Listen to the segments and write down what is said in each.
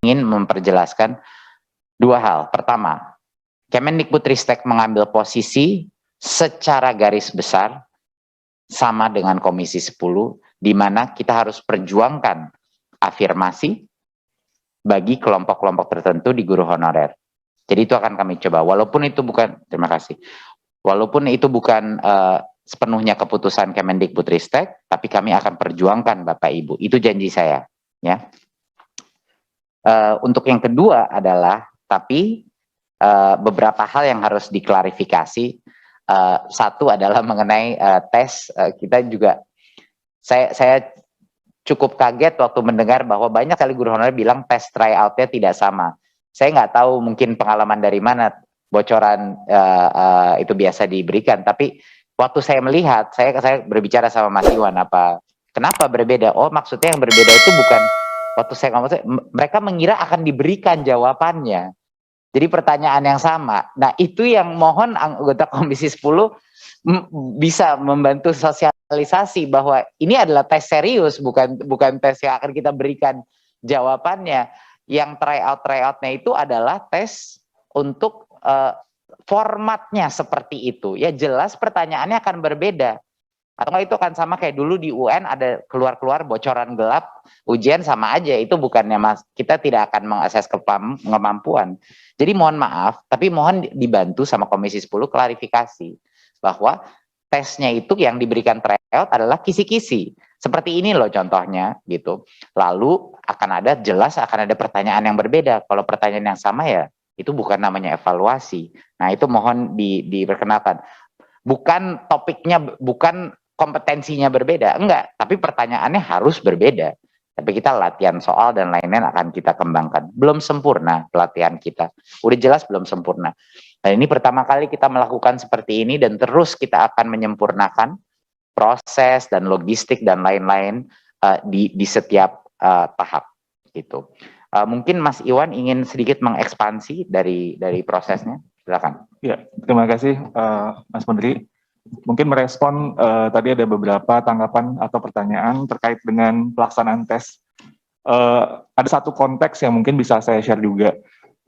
ingin memperjelaskan dua hal. Pertama, Kemendikbudristek mengambil posisi secara garis besar sama dengan Komisi 10, di mana kita harus perjuangkan afirmasi bagi kelompok-kelompok tertentu di guru honorer. Jadi itu akan kami coba, walaupun itu bukan, terima kasih, walaupun itu bukan sepenuhnya keputusan Kemendikbudristek, tapi kami akan perjuangkan Bapak Ibu. Itu janji saya, ya. Untuk yang kedua adalah, tapi beberapa hal yang harus diklarifikasi. Satu adalah mengenai tes. Kita juga, saya cukup kaget waktu mendengar bahwa banyak kali guru honorer bilang tes tryout-nya tidak sama. Saya nggak tahu mungkin pengalaman dari mana bocoran itu biasa diberikan, tapi waktu saya melihat, saya berbicara sama Mas Iwan, kenapa berbeda? Oh, maksudnya yang berbeda itu bukan, waktu saya ngomong, mereka mengira akan diberikan jawabannya. Jadi pertanyaan yang sama. Nah, itu yang mohon anggota Komisi 10 bisa membantu sosialisasi bahwa ini adalah tes serius, bukan tes yang akan kita berikan jawabannya. Yang tryout-tryoutnya itu adalah tes untuk formatnya seperti itu. Ya jelas pertanyaannya akan berbeda. Atau itu akan sama kayak dulu di UN ada keluar-keluar bocoran gelap, ujian sama aja. Itu bukannya kita tidak akan mengakses kemampuan. Jadi mohon maaf, tapi mohon dibantu sama Komisi 10 klarifikasi bahwa tesnya itu yang diberikan tryout adalah kisi-kisi. Seperti ini loh contohnya gitu. Lalu jelas akan ada pertanyaan yang berbeda. Kalau pertanyaan yang sama ya itu bukan namanya evaluasi. Nah, itu mohon diperkenalkan. Bukan topiknya, bukan kompetensinya berbeda, enggak, tapi pertanyaannya harus berbeda. Tapi kita latihan soal dan lain-lain akan kita kembangkan. Belum sempurna pelatihan kita, udah jelas belum sempurna. Dan ini pertama kali kita melakukan seperti ini dan terus kita akan menyempurnakan proses dan logistik dan lain-lain di setiap tahap gitu. Mungkin Mas Iwan ingin sedikit mengekspansi dari prosesnya, silakan. Ya, terima kasih Mas Menteri. Mungkin merespon tadi ada beberapa tanggapan atau pertanyaan terkait dengan pelaksanaan tes. Ada satu konteks yang mungkin bisa saya share juga.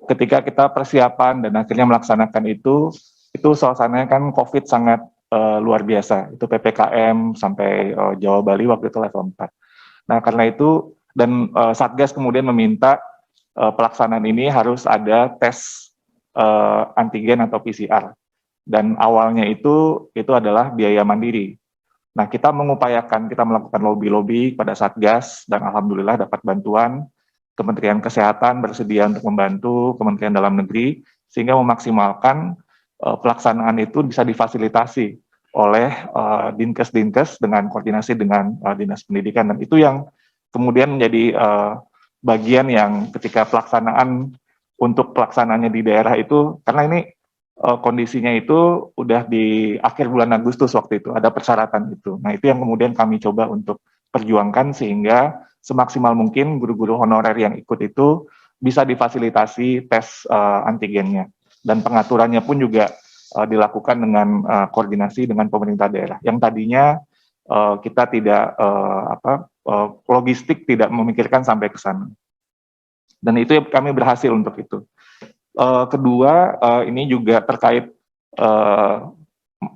Ketika kita persiapan dan akhirnya melaksanakan itu suasananya kan COVID sangat luar biasa. Itu PPKM sampai Jawa Bali waktu itu level 4. Nah, karena itu dan Satgas kemudian meminta pelaksanaan ini harus ada tes antigen atau PCR. Dan awalnya itu adalah biaya mandiri. Nah, kita melakukan lobby-lobby pada Satgas, dan alhamdulillah dapat bantuan. Kementerian Kesehatan bersedia untuk membantu Kementerian Dalam Negeri, sehingga memaksimalkan pelaksanaan itu bisa difasilitasi oleh Dinkes dengan koordinasi dengan Dinas Pendidikan. Dan itu yang kemudian menjadi bagian yang ketika untuk pelaksanaannya di daerah itu, karena ini kondisinya itu udah di akhir bulan Agustus waktu itu, ada persyaratan itu. Nah, itu yang kemudian kami coba untuk perjuangkan sehingga semaksimal mungkin guru-guru honorer yang ikut itu bisa difasilitasi tes antigennya. Dan pengaturannya pun juga dilakukan dengan koordinasi dengan pemerintah daerah. Yang tadinya kita tidak, logistik tidak memikirkan sampai ke sana. Dan itu kami berhasil untuk itu. Kedua, ini juga terkait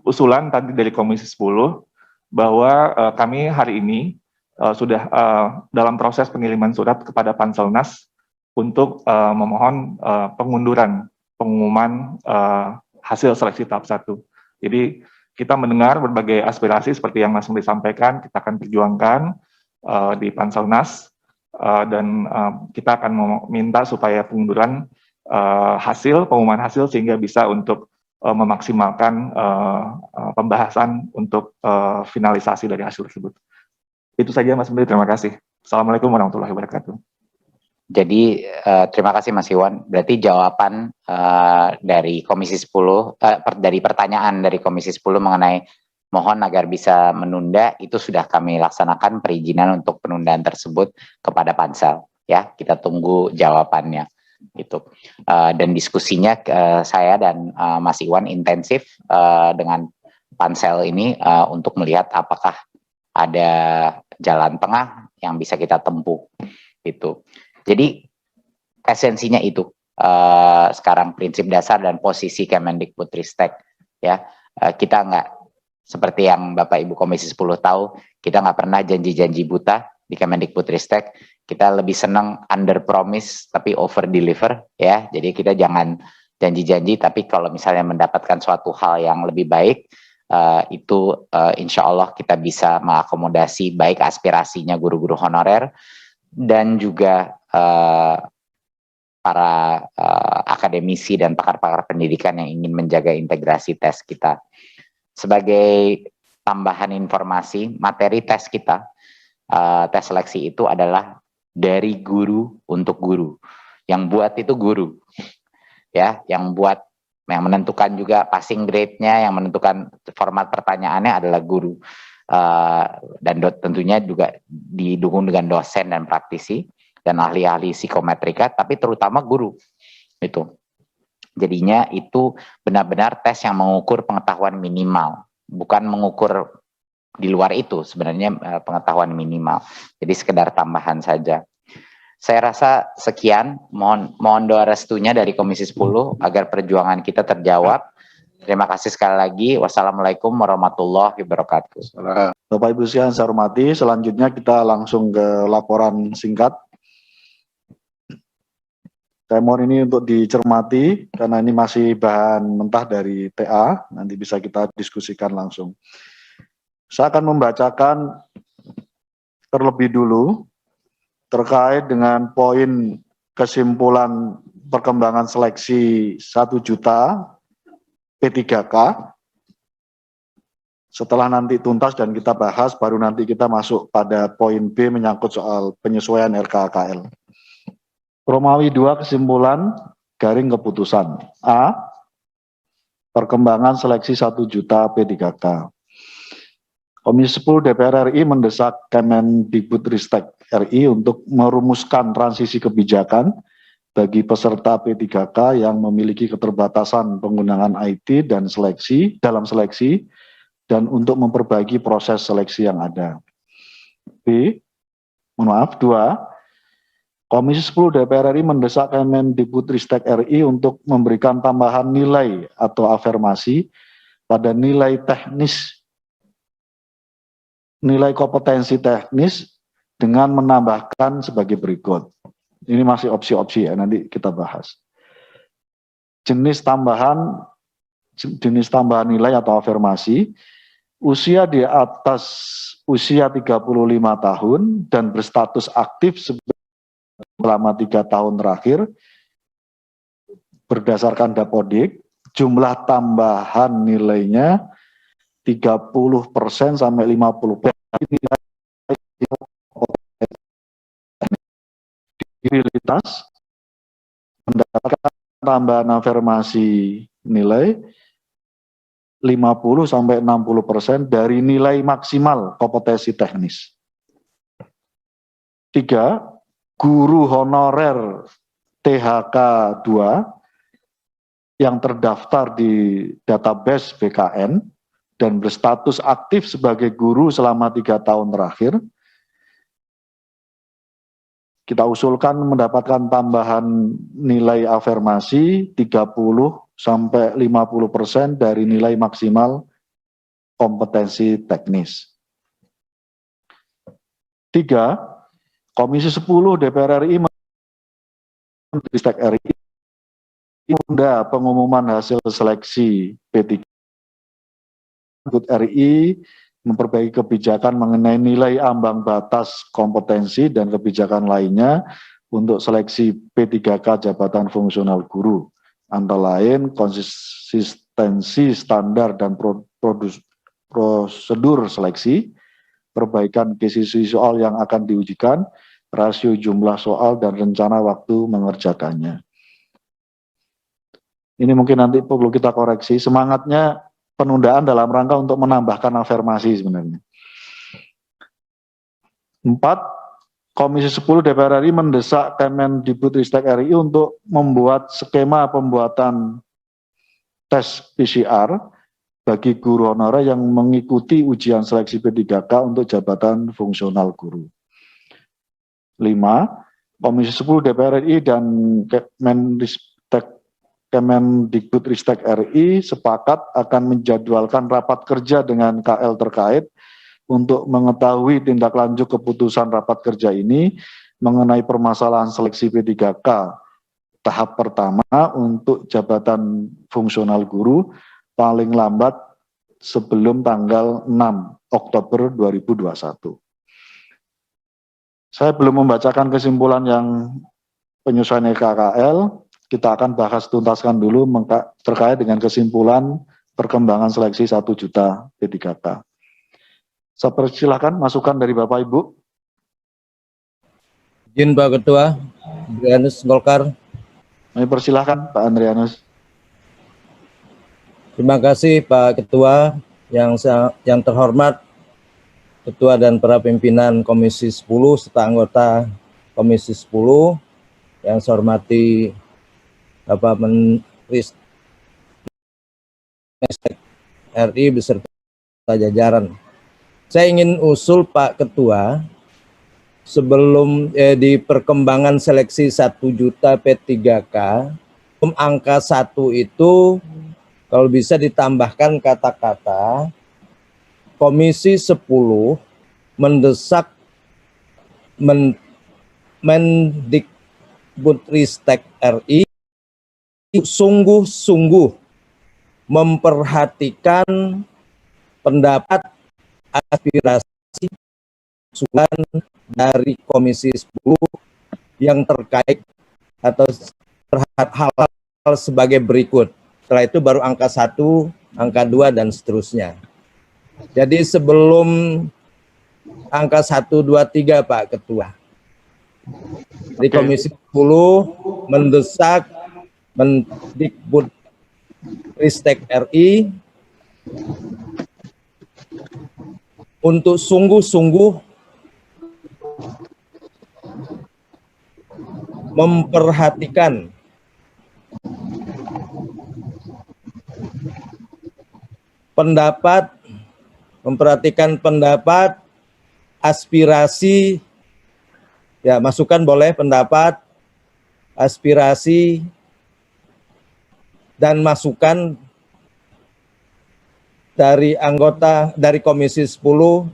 usulan tadi dari Komisi 10 bahwa kami hari ini sudah dalam proses pengiriman surat kepada Panselnas untuk memohon pengunduran pengumuman hasil seleksi tahap 1. Jadi kita mendengar berbagai aspirasi seperti yang Mas Menteri sampaikan, kita akan perjuangkan di Panselnas dan kita akan meminta supaya pengunduran pengumuman hasil sehingga bisa untuk memaksimalkan pembahasan untuk finalisasi dari hasil tersebut. Itu saja Mas Menteri, terima kasih. Assalamualaikum warahmatullahi wabarakatuh. Jadi terima kasih Mas Iwan. Berarti jawaban dari Komisi 10, dari pertanyaan dari Komisi 10 mengenai mohon agar bisa menunda, itu sudah kami laksanakan perizinan untuk penundaan tersebut kepada Pansel. Ya, kita tunggu jawabannya. Gitu. Dan diskusinya saya dan Mas Iwan intensif dengan Pansel ini untuk melihat apakah ada jalan tengah yang bisa kita tempuh gitu. Jadi esensinya itu sekarang prinsip dasar dan posisi Kemendikbudristek ya. Kita nggak seperti yang Bapak Ibu Komisi 10 tahu, kita nggak pernah janji-janji buta di Kemendikbudristek. Kita lebih senang under promise tapi over deliver ya. Jadi kita jangan janji-janji, tapi kalau misalnya mendapatkan suatu hal yang lebih baik, itu insya Allah kita bisa mengakomodasi baik aspirasinya guru-guru honorer dan juga para akademisi dan pakar-pakar pendidikan yang ingin menjaga integrasi tes kita. Sebagai tambahan informasi, materi tes kita, tes seleksi itu adalah dari guru untuk guru. Yang buat itu guru, ya, yang menentukan juga passing grade-nya, yang menentukan format pertanyaannya adalah guru. Dan tentunya juga didukung dengan dosen dan praktisi dan ahli-ahli psikometrika, tapi terutama guru itu. Jadinya itu benar-benar tes yang mengukur pengetahuan minimal, bukan mengukur di luar itu sebenarnya pengetahuan minimal. Jadi sekedar tambahan saja. Saya rasa sekian, mohon doa restunya dari Komisi 10 agar perjuangan kita terjawab. Terima kasih sekali lagi. Wassalamualaikum warahmatullahi wabarakatuh. Bapak Ibu sekalian saya hormati, selanjutnya kita langsung ke laporan singkat. Saya mohon ini untuk dicermati karena ini masih bahan mentah dari TA, nanti bisa kita diskusikan langsung. Saya akan membacakan terlebih dulu terkait dengan poin kesimpulan perkembangan seleksi 1 juta P3K. Setelah nanti tuntas dan kita bahas, baru nanti kita masuk pada poin B menyangkut soal penyesuaian RKKL. Romawi 2 kesimpulan garing keputusan. A. Perkembangan seleksi 1 juta P3K. Komisi 10 DPR RI mendesak Kemendikbudristek RI untuk merumuskan transisi kebijakan bagi peserta P3K yang memiliki keterbatasan penggunaan IT dan seleksi dalam seleksi dan untuk memperbaiki proses seleksi yang ada. B. 2. Komisi 10 DPR RI mendesak Kemendikbudristek RI untuk memberikan tambahan nilai atau afirmasi pada nilai teknis, nilai kompetensi teknis dengan menambahkan sebagai berikut. Ini masih opsi-opsi ya, nanti kita bahas. Jenis tambahan nilai atau afirmasi, usia di atas usia 35 tahun dan berstatus aktif selama 3 tahun terakhir berdasarkan Dapodik, jumlah tambahan nilainya 30% sampai 50%. Disabilitas mendapatkan tambahan afirmasi nilai 50 sampai 60% dari nilai maksimal kompetensi teknis. 3. Guru honorer THK 2 yang terdaftar di database BKN dan berstatus aktif sebagai guru selama 3 tahun terakhir, kita usulkan mendapatkan tambahan nilai afirmasi 30 sampai 50% dari nilai maksimal kompetensi teknis. 3. Komisi 10 DPR RI Menristek RI menunda pengumuman hasil seleksi P3 RI memperbaiki kebijakan mengenai nilai ambang batas kompetensi dan kebijakan lainnya untuk seleksi P3K jabatan fungsional guru, antara lain konsistensi standar dan prosedur seleksi, perbaikan kisi soal yang akan diujikan, rasio jumlah soal dan rencana waktu mengerjakannya. Ini mungkin nanti perlu kita koreksi, semangatnya penundaan dalam rangka untuk menambahkan afirmasi sebenarnya. 4. Komisi 10 DPR RI mendesak Kemendikbudristek RI untuk membuat skema pembuatan tes PCR bagi guru honorer yang mengikuti ujian seleksi P3K untuk jabatan fungsional guru. 5. Komisi 10 DPR RI dan Kemendikbudristek RI sepakat akan menjadwalkan rapat kerja dengan KL terkait untuk mengetahui tindak lanjut keputusan rapat kerja ini mengenai permasalahan seleksi P3K tahap pertama untuk jabatan fungsional guru paling lambat sebelum tanggal 6 Oktober 2021. Saya belum membacakan kesimpulan yang penyesuaian RKKL, kita akan bahas tuntaskan dulu terkait dengan kesimpulan perkembangan seleksi 1 juta P3K. Saya persilahkan masukan dari Bapak Ibu. Izin Pak Ketua, Adrianus Golkar. Kami persilahkan Pak Andrianus. Terima kasih Pak Ketua, yang terhormat Ketua dan para pimpinan Komisi 10 serta anggota Komisi 10, yang saya hormati Bapak Menteri RI beserta jajaran. Saya ingin usul Pak Ketua, sebelum di perkembangan seleksi 1 juta P3K, angka 1 itu kalau bisa ditambahkan kata-kata Komisi 10 mendesak Mendikbudristek RI sungguh-sungguh memperhatikan pendapat, aspirasi, masukan dari Komisi 10 yang terkait atau terhadap hal sebagai berikut. Setelah itu baru angka 1, angka 2, dan seterusnya. Jadi sebelum angka 1, 2, 3 Pak Ketua, di Komisi 10 mendesak Mendikbudristek RI untuk sungguh-sungguh memperhatikan pendapat, aspirasi, ya masukan boleh, pendapat, aspirasi, dan masukan dari anggota dari Komisi 10,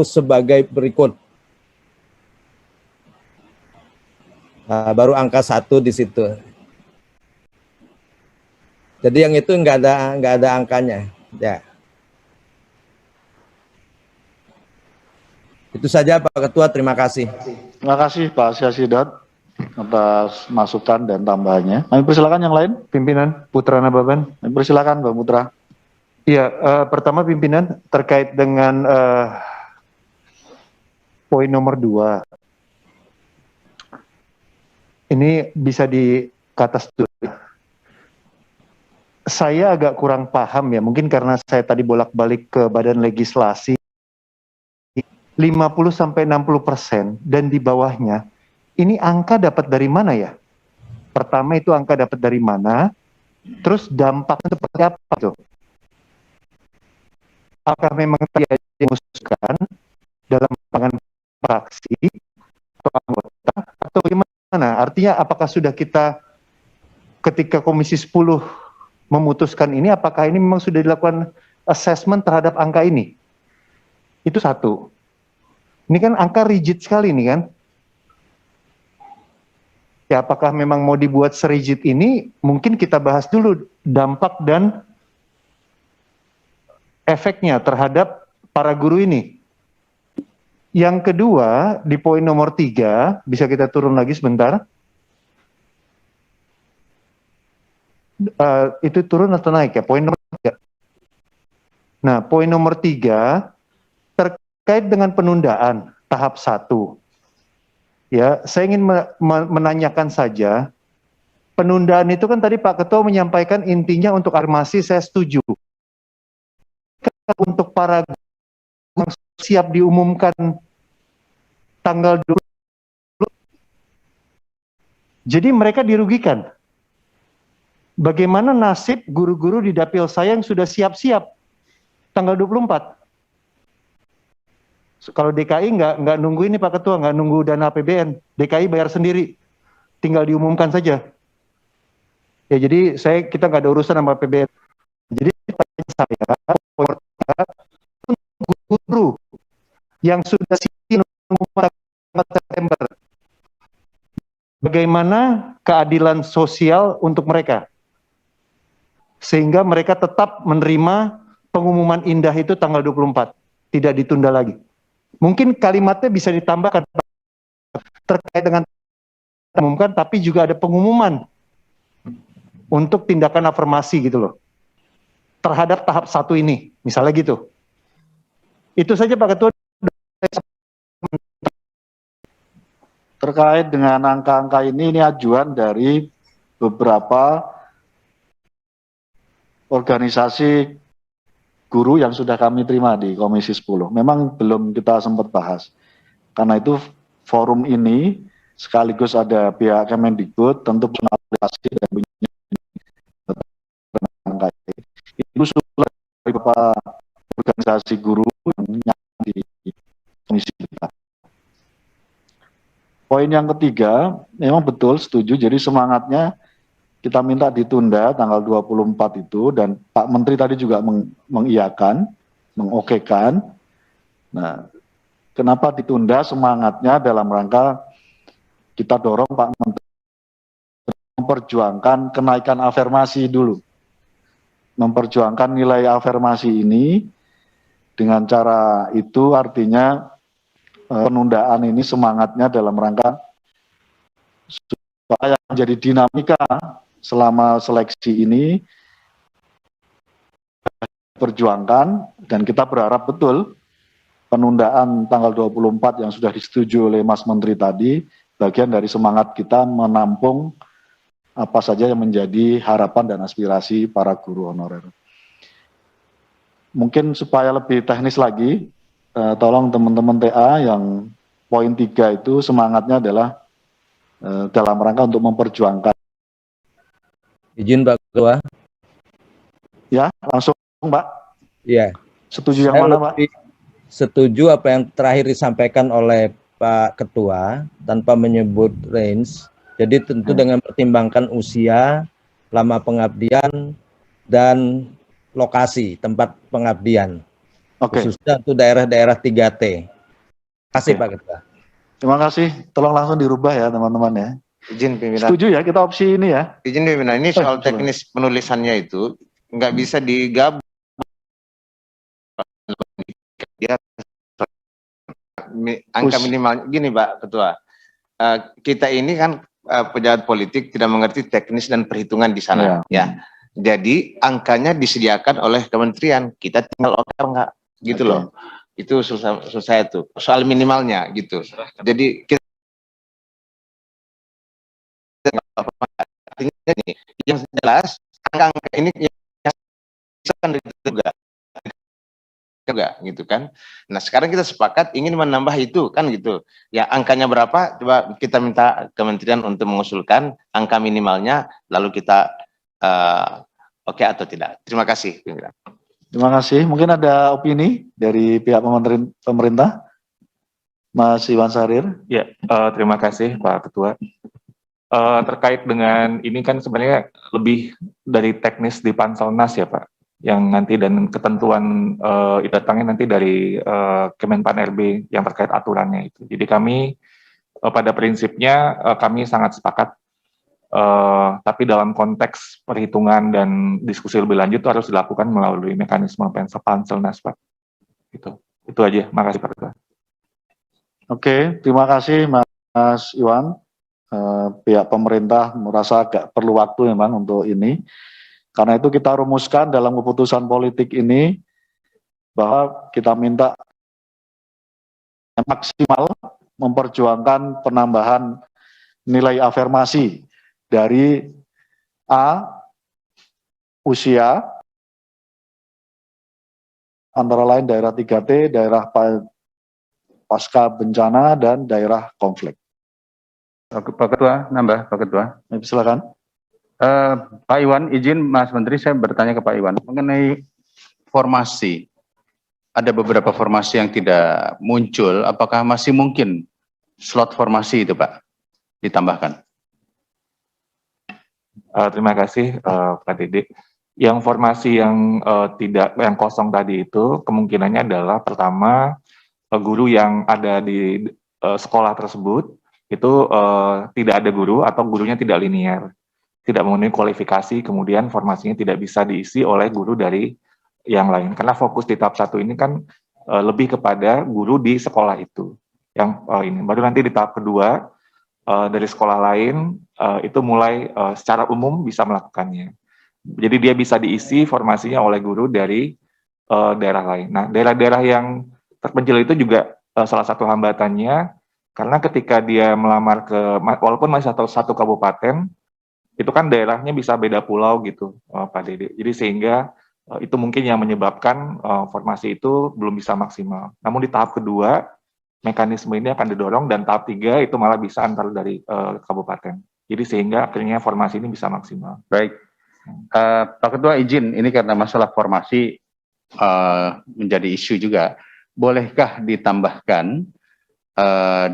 sebagai berikut. Nah, baru angka 1 di situ. Jadi yang itu nggak ada angkanya, ya. Itu saja Pak Ketua, terima kasih. Terima kasih Pak Syasidat atas masukan dan tambahannya. Kami persilakan yang lain. Pimpinan Putra Nababan. Kami persilakan Bang Putra. Iya, pertama pimpinan terkait dengan poin nomor 2. Ini bisa di atas dulu. Saya agak kurang paham ya, mungkin karena saya tadi bolak-balik ke Badan Legislasi, 50-60% dan di bawahnya, ini angka dapat dari mana ya? Pertama itu angka dapat dari mana, terus dampaknya seperti apa tuh? Apakah memang tadi ada yang diusulkan dalam pandangan fraksi atau anggota, atau gimana? Artinya apakah sudah kita, ketika Komisi 10 memutuskan ini, apakah ini memang sudah dilakukan assessment terhadap angka ini? Itu satu. Ini kan angka rigid sekali nih kan. Ya, apakah memang mau dibuat serigid ini? Mungkin kita bahas dulu dampak dan efeknya terhadap para guru ini. Yang kedua, di poin nomor 3, bisa kita turun lagi sebentar. Itu turun atau naik ya, poin nomor 3. Nah, poin nomor 3 terkait dengan penundaan tahap 1. Ya, saya ingin menanyakan saja, penundaan itu kan tadi Pak Ketua menyampaikan intinya untuk afirmasi, saya setuju. Untuk para guru siap diumumkan tanggal 20, jadi mereka dirugikan. Bagaimana nasib guru-guru di dapil saya yang sudah siap-siap tanggal 24? Kalau DKI nggak nunggu ini Pak Ketua, nggak nunggu dana APBN. DKI bayar sendiri, tinggal diumumkan saja. Ya jadi kita nggak ada urusan sama APBN. Jadi saya guru yang sudah siap September. Bagaimana keadilan sosial untuk mereka? Sehingga mereka tetap menerima pengumuman indah itu tanggal 24, tidak ditunda lagi. Mungkin kalimatnya bisa ditambahkan terkait dengan umumkan, tapi juga ada pengumuman untuk tindakan afirmasi gitu loh, terhadap tahap 1 ini, misalnya gitu. Itu saja Pak Ketua. Terkait dengan angka-angka ini ajuan dari beberapa organisasi guru yang sudah kami terima di Komisi 10. Memang belum kita sempat bahas. Karena itu forum ini sekaligus ada pihak Kemendikbud tentu mengapresiasi dan punya angka ini. Itu sudah dari beberapa organisasi guru yang di komisi kita. Poin yang ketiga, memang betul setuju, jadi semangatnya kita minta ditunda tanggal 24 itu, dan Pak Menteri tadi juga mengiyakan, mengokekan. Nah, kenapa ditunda? Semangatnya dalam rangka kita dorong Pak Menteri memperjuangkan kenaikan afirmasi dulu. Memperjuangkan nilai afirmasi ini, dengan cara itu artinya penundaan ini semangatnya dalam rangka supaya menjadi dinamika selama seleksi ini perjuangkan, dan kita berharap betul penundaan tanggal 24 yang sudah disetujui oleh Mas Menteri tadi bagian dari semangat kita menampung apa saja yang menjadi harapan dan aspirasi para guru honorer. Mungkin supaya lebih teknis lagi, tolong teman-teman TA yang poin 3 itu semangatnya adalah dalam rangka untuk memperjuangkan. Izin Pak Ketua. Ya, langsung Mbak. Iya. Setuju yang mana Pak? Setuju apa yang terakhir disampaikan oleh Pak Ketua tanpa menyebut range. Jadi tentu dengan pertimbangkan usia, lama pengabdian, dan lokasi tempat pengabdian. Khususnya untuk daerah-daerah 3T. Terima kasih Pak Ketua. Terima kasih. Tolong langsung dirubah ya teman-teman ya. Izin pimpinan. Setuju ya kita opsi ini ya. Izin pimpinan, ini soal teknis penulisannya itu nggak bisa digabung. Angka minimal gini Pak Ketua. Kita ini kan pejabat politik tidak mengerti teknis dan perhitungan di sana ya. Jadi angkanya disediakan oleh kementerian, kita tinggal oke enggak gitu loh. Itu susah itu. Soal minimalnya gitu. Jadi kita yang jelas angka ini yang juga gitu kan. Nah sekarang kita sepakat ingin menambah itu kan gitu. Ya angkanya berapa? Coba kita minta kementerian untuk mengusulkan angka minimalnya, lalu kita oke atau tidak. Terima kasih. Terima kasih. Mungkin ada opini dari pihak pemerintah, Mas Iwan Sarir. Ya, terima kasih Pak Ketua. Terkait dengan ini kan sebenarnya lebih dari teknis di Panselnas ya Pak, yang nanti dan ketentuan datangnya nanti dari Kemenpan RB yang terkait aturannya itu. Jadi kami pada prinsipnya kami sangat sepakat, tapi dalam konteks perhitungan dan diskusi lebih lanjut harus dilakukan melalui mekanisme Panselnas Pak. Itu aja. Makasih Pak Ketua. Oke, terima kasih Mas Iwan. Pihak pemerintah merasa agak perlu waktu memang untuk ini. Karena itu kita rumuskan dalam keputusan politik ini bahwa kita minta maksimal memperjuangkan penambahan nilai afirmasi dari A, usia, antara lain daerah 3T, daerah pasca bencana, dan daerah konflik. Pak Ketua, nambah Pak Ketua. Silakan. Pak Iwan, izin Mas Menteri saya bertanya ke Pak Iwan mengenai formasi. ada beberapa formasi yang tidak muncul, apakah masih mungkin slot formasi itu Pak ditambahkan? Terima kasih Pak Dede. Yang formasi yang yang kosong tadi itu kemungkinannya adalah pertama guru yang ada di sekolah tersebut itu tidak ada guru atau gurunya tidak linear, tidak memenuhi kualifikasi, kemudian formasinya tidak bisa diisi oleh guru dari yang lain. Karena fokus di tahap 1 ini kan lebih kepada guru di sekolah itu. Yang ini baru nanti di tahap kedua dari sekolah lain itu mulai secara umum bisa melakukannya. Jadi dia bisa diisi formasinya oleh guru dari daerah lain. Nah, daerah-daerah yang terpencil itu juga salah satu hambatannya, karena ketika dia melamar ke, walaupun masih satu kabupaten, itu kan daerahnya bisa beda pulau gitu, Pak Dede. Jadi sehingga itu mungkin yang menyebabkan formasi itu belum bisa maksimal. Namun di tahap kedua, mekanisme ini akan didorong, dan tahap 3 itu malah bisa antar dari kabupaten. Jadi sehingga akhirnya formasi ini bisa maksimal. Baik, Pak Ketua izin, ini karena masalah formasi menjadi isu juga. Bolehkah ditambahkan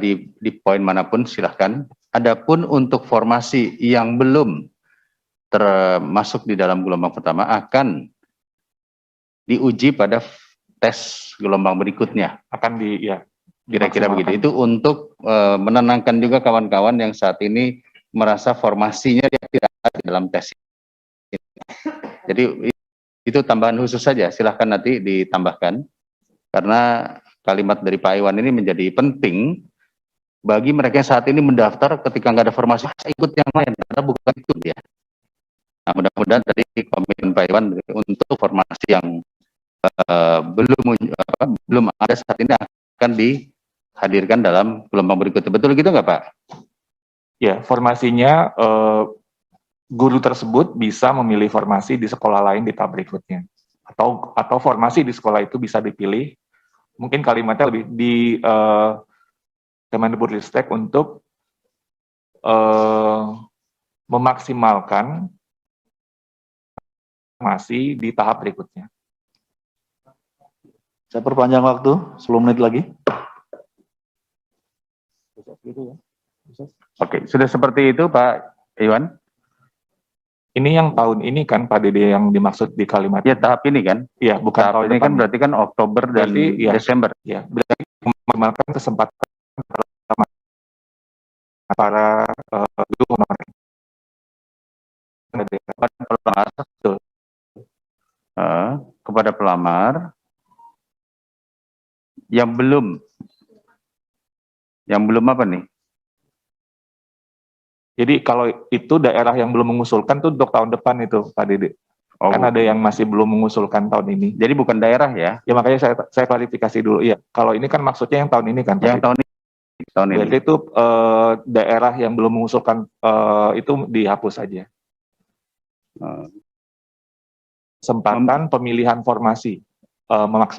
di poin manapun silahkan. Adapun untuk formasi yang belum termasuk di dalam gelombang pertama akan diuji pada tes gelombang berikutnya. Akan Kira-kira begitu. Itu untuk menenangkan juga kawan-kawan yang saat ini merasa formasinya tidak ada dalam tes ini. Jadi itu tambahan khusus saja, silahkan nanti ditambahkan. Karena kalimat dari Pak Iwan ini menjadi penting bagi mereka yang saat ini mendaftar ketika nggak ada formasi, ikut yang lain, karena bukan itu dia. Nah, mudah-mudahan tadi komitmen Pak Iwan untuk formasi yang belum ada saat ini akan dihadirkan dalam gelombang berikutnya. Betul gitu nggak Pak? Ya, formasinya guru tersebut bisa memilih formasi di sekolah lain di tahap berikutnya. Atau formasi di sekolah itu bisa dipilih, mungkin kalimatnya lebih di Kemendikbudristek untuk memaksimalkan formasi di tahap berikutnya. Saya perpanjang waktu 10 menit lagi. Oke, sudah seperti itu Pak Iwan? Ini yang tahun ini kan Pak Dede yang dimaksud di kalimat. Ya tahap ini kan? Iya, bukan tahap tahun ini depan. kan berarti kan Oktober dan Berarti, ya, Desember. Ya, berarti memaksimalkan kesempatan para guru honorer. Kepada pelamar yang belum apa nih? Jadi kalau itu daerah yang belum mengusulkan tuh untuk tahun depan itu Pak Dede. Oh, kan ada yang masih belum mengusulkan tahun ini. Jadi bukan daerah ya? Ya makanya saya klarifikasi dulu. Iya, kalau ini kan maksudnya yang tahun ini kan. Yang tahun ini. Berarti itu daerah yang belum mengusulkan itu dihapus saja. Kesempatan pemilihan formasi.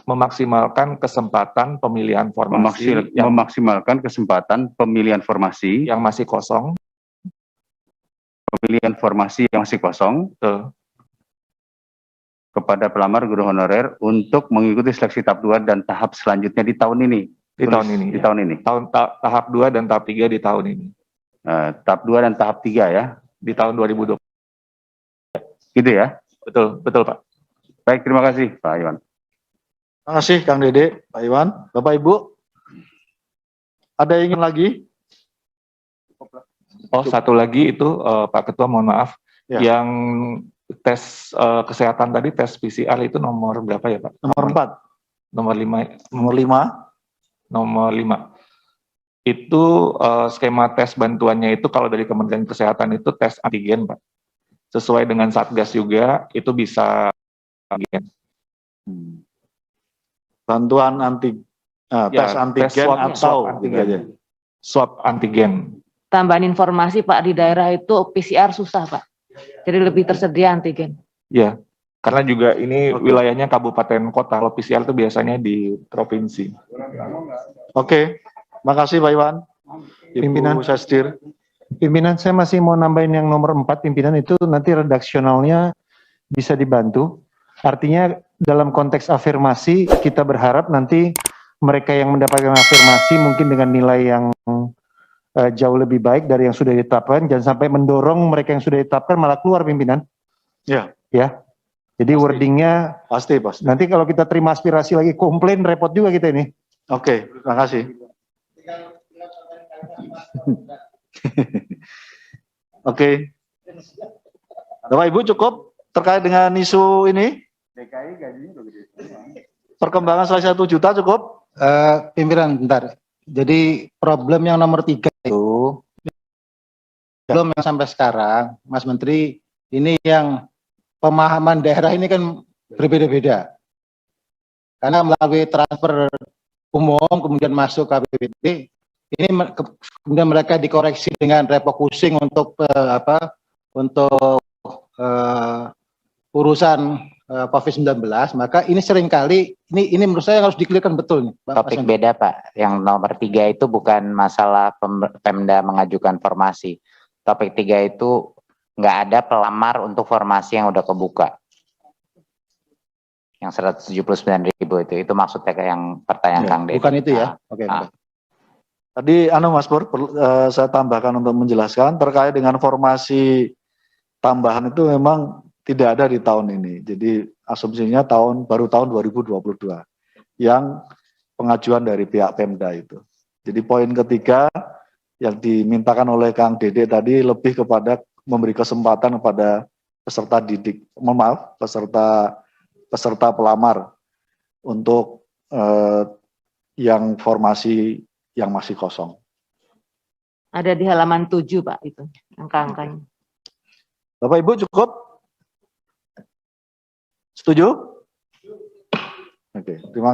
Memaksimalkan kesempatan pemilihan formasi. Memaksimalkan kesempatan pemilihan formasi. Yang masih kosong. Pemilihan formasi yang masih kosong. Kepada pelamar guru honorer untuk mengikuti seleksi tahap 2 dan tahap selanjutnya di tahun ini. Tahun ini. Tahap 2 dan tahap 3 di tahun ini. Tahap 2 dan tahap 3 ya. Di tahun 2020. Gitu ya? Betul Pak. Baik, terima kasih Pak Iwan. Terima kasih Kang Dede, Pak Iwan. Bapak Ibu, ada yang ingin lagi? Oh, satu lagi itu Pak Ketua, mohon maaf. Ya. Yang tes kesehatan tadi, tes PCR itu nomor berapa ya Pak? Nomor 4. Nomor 5. Nomor 5. Nomor 5. Itu skema tes bantuannya itu kalau dari Kementerian Kesehatan itu tes antigen Pak. Sesuai dengan Satgas juga, itu bisa antigen. Bantuan tes antigen atau antigen. Swab antigen. Tambahan informasi Pak, di daerah itu PCR susah Pak. Jadi lebih tersedia antigen. Ya, karena juga ini wilayahnya kabupaten kota. Kalau PCR itu biasanya di provinsi. Oke, makasih Pak Iwan. Pimpinan. Ibu Sestir. Pimpinan, saya masih mau nambahin yang nomor 4, pimpinan itu nanti redaksionalnya bisa dibantu. Artinya dalam konteks afirmasi kita berharap nanti mereka yang mendapatkan afirmasi mungkin dengan nilai yang jauh lebih baik dari yang sudah ditetapkan, jangan sampai mendorong mereka yang sudah ditetapkan malah keluar pimpinan. Ya. Ya. Jadi Pasti. wordingnya Pasti. nanti kalau kita terima aspirasi lagi komplain repot juga kita ini. Oke, terima kasih. Oke. Bapak Ibu cukup terkait dengan isu ini? Perkembangan selesai 1 juta cukup? Pimpinan, bentar. Jadi problem yang nomor 3 itu belum yang sampai sekarang, Mas Menteri, ini yang pemahaman daerah ini kan berbeda-beda. Karena melalui transfer umum kemudian masuk ke APBD, ini kemudian mereka dikoreksi dengan refocusing untuk urusan COVID-19, maka ini seringkali ini menurut saya harus dikelirkan betul nih, Pak. Topik beda Pak, yang nomor 3 itu bukan masalah Pemda mengajukan formasi. Topik 3 itu nggak ada pelamar untuk formasi yang udah kebuka. Yang 179.000 itu maksudnya yang pertanyaan Ya, Kang Deddy. bukan itu ya? Oke. Tadi Mas Pur, saya tambahkan untuk menjelaskan terkait dengan formasi tambahan itu memang tidak ada di tahun ini. Jadi asumsinya baru tahun 2022 yang pengajuan dari pihak Pemda itu. Jadi poin ketiga yang dimintakan oleh Kang Dede tadi lebih kepada memberi kesempatan kepada peserta didik, peserta pelamar untuk yang formasi yang masih kosong. Ada di halaman 7 Pak itu angka-angkanya. Bapak Ibu cukup? Setuju? Oke, terima kasih.